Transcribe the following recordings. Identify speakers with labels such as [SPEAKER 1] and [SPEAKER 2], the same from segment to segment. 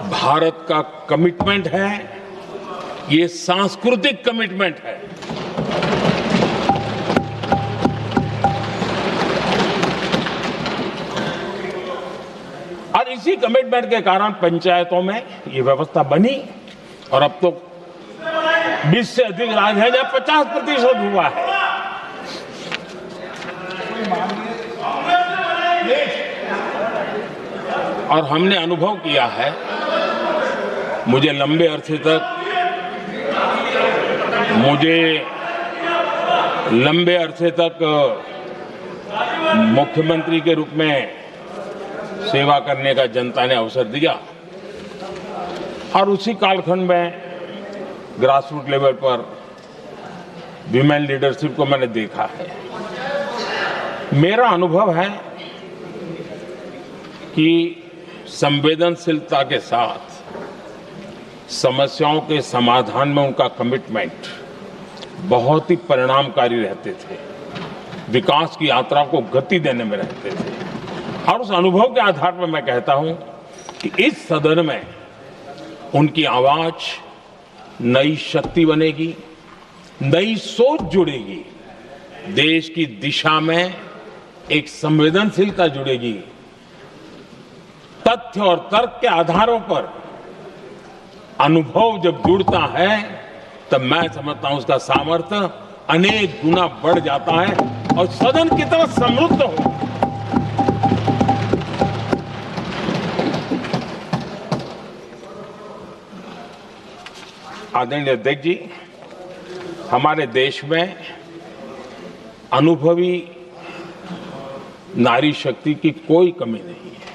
[SPEAKER 1] भारत का कमिटमेंट है, ये सांस्कृतिक कमिटमेंट है। और इसी कमिटमेंट के कारण पंचायतों में ये व्यवस्था बनी और अब तो 20 से अधिक राज्य है जहां 50% हुआ है। और हमने अनुभव किया है, मुझे लंबे अरसे तक मुख्यमंत्री के रूप में सेवा करने का जनता ने अवसर दिया और उसी कालखंड में ग्रासरूट लेवल पर विमेन लीडरशिप को मैंने देखा है। मेरा अनुभव है कि संवेदनशीलता के साथ समस्याओं के समाधान में उनका कमिटमेंट बहुत ही परिणामकारी रहते थे, विकास की यात्रा को गति देने में रहते थे। और उस अनुभव के आधार पर मैं कहता हूं कि इस सदन में उनकी आवाज नई शक्ति बनेगी, नई सोच जुड़ेगी, देश की दिशा में एक संवेदनशीलता जुड़ेगी। तथ्य और तर्क के आधारों पर अनुभव जब जुड़ता है तब मैं समझता हूं उसका सामर्थ्य अनेक गुना बढ़ जाता है और सदन की तरह समृद्ध हो। आदरणीय अध्यक्ष जी, हमारे देश में अनुभवी नारी शक्ति की कोई कमी नहीं है,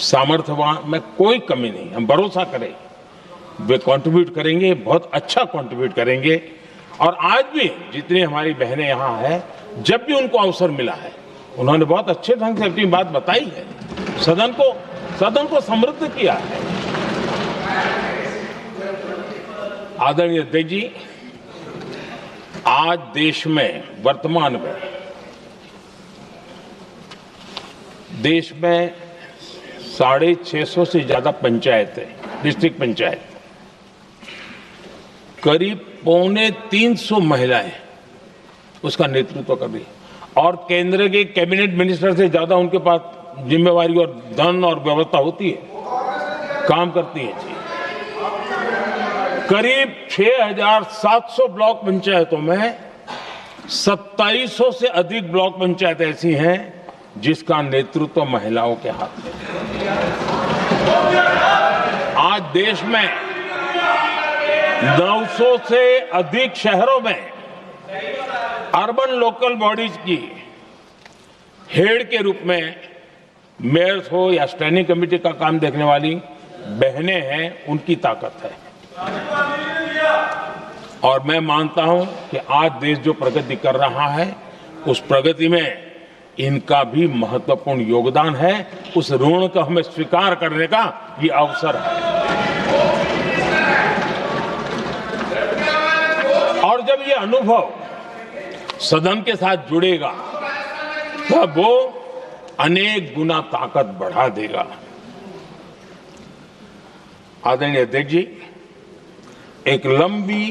[SPEAKER 1] सामर्थ्यवान में कोई कमी नहीं। हम भरोसा करें वे कंट्रीब्यूट करेंगे, बहुत अच्छा कंट्रीब्यूट करेंगे। और आज भी जितनी हमारी बहनें यहाँ हैं, जब भी उनको अवसर मिला है उन्होंने बहुत अच्छे ढंग से अपनी बात बताई है, सदन को समृद्ध किया है। आदरणीय अध्यक्ष जी, आज देश में वर्तमान में देश में 650 से ज्यादा पंचायतें, डिस्ट्रिक्ट पंचायत, करीब 250 महिलाएं उसका नेतृत्व कर रही और केंद्र के कैबिनेट मिनिस्टर से ज्यादा उनके पास जिम्मेवारी और धन और व्यवस्था होती है, काम करती है जी। करीब 6,700 ब्लॉक पंचायतों में 2700 से अधिक ब्लॉक पंचायत ऐसी हैं जिसका नेतृत्व महिलाओं के हाथ में। आज देश में 900 से अधिक शहरों में अर्बन लोकल बॉडीज की हेड के रूप में मेयर्स हो या स्टैंडिंग कमेटी का काम देखने वाली बहनें हैं, उनकी ताकत है। और मैं मानता हूं कि आज देश जो प्रगति कर रहा है उस प्रगति में इनका भी महत्वपूर्ण योगदान है। उस ऋण को हमें स्वीकार करने का ये अवसर है। और जब ये अनुभव सदन के साथ जुड़ेगा तब वो अनेक गुना ताकत बढ़ा देगा। आदरणीय अध्यक्ष जी, एक लंबी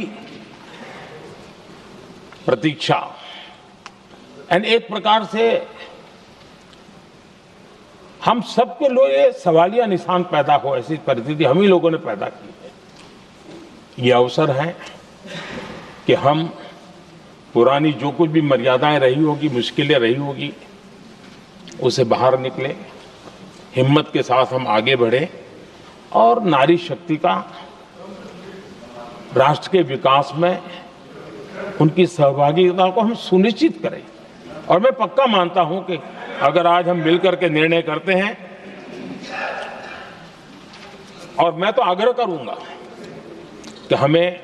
[SPEAKER 1] प्रतीक्षा एंड एक प्रकार से हम सबके लिए सवालिया निशान पैदा हो, ऐसी परिस्थिति हम ही लोगों ने पैदा की है। ये अवसर है कि हम पुरानी जो कुछ भी मर्यादाएं रही होगी, मुश्किलें रही होगी, उसे बाहर निकले, हिम्मत के साथ हम आगे बढ़े और नारी शक्ति का राष्ट्र के विकास में उनकी सहभागिता को हम सुनिश्चित करें। और मैं पक्का मानता हूं कि अगर आज हम मिलकर के निर्णय करते हैं, और मैं तो आग्रह करूंगा कि हमें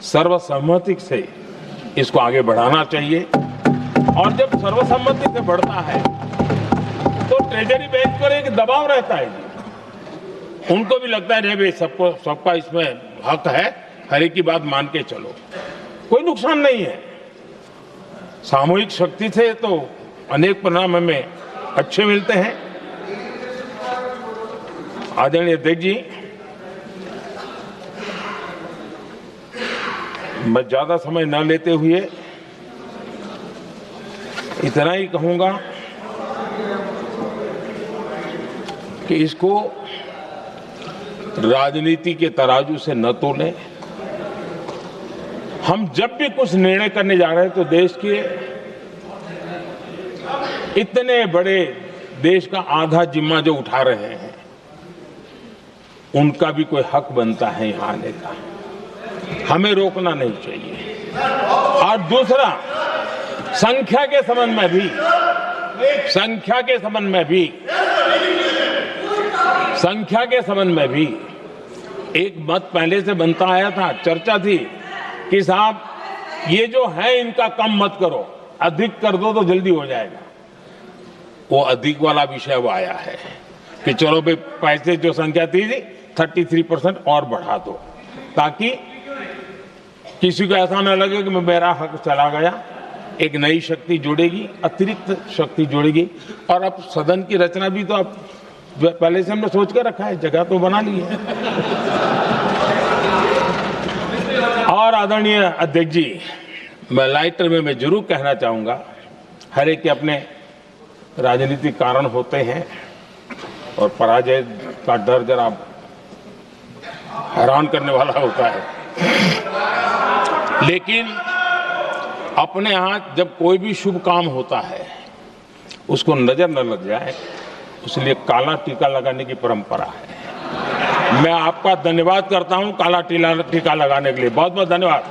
[SPEAKER 1] सर्वसम्मति से इसको आगे बढ़ाना चाहिए। और जब सर्वसम्मति से बढ़ता है तो ट्रेजरी बेंच पर एक दबाव रहता है जी, उनको भी लगता है नहीं भाई सबका इसमें हक है, हर एक की बात मान के चलो, कोई नुकसान नहीं है। सामूहिक शक्ति से तो अनेक परिणाम हमें अच्छे मिलते हैं। आदरणीय अध्यक्ष जी, मैं ज्यादा समय न लेते हुए इतना ही कहूंगा कि इसको राजनीति के तराजू से न तोलें। हम जब भी कुछ निर्णय करने जा रहे हैं तो देश के इतने बड़े देश का आधा जिम्मा जो उठा रहे हैं उनका भी कोई हक बनता है यहां आने का, हमें रोकना नहीं चाहिए। और दूसरा, संख्या के संबंध में भी एक मत पहले से बनता आया था, चर्चा थी कि साहब ये जो है इनका कम मत करो, अधिक कर दो तो जल्दी हो जाएगा। वो अधिक वाला विषय वो आया है कि चलो भाई पैसे जो संख्या थी 33% और बढ़ा दो, ताकि किसी को ऐसा न लगे कि मेरा हक चला गया। एक नई शक्ति जुड़ेगी, अतिरिक्त शक्ति जुड़ेगी। और अब सदन की रचना भी तो अब पहले से हमने सोच कर रखा है, जगह तो बना ली है। और आदरणीय अध्यक्ष जी, मैं लाइटर में मैं जरूर कहना चाहूंगा, हर एक के अपने राजनीतिक कारण होते हैं और पराजय का डर जरा हैरान करने वाला होता है, लेकिन अपने यहाँ जब कोई भी शुभ काम होता है उसको नजर न लग जाए, इसलिए काला टीका लगाने की परंपरा है। मैं आपका धन्यवाद करता हूं काला टीका लगाने के लिए। बहुत बहुत धन्यवाद।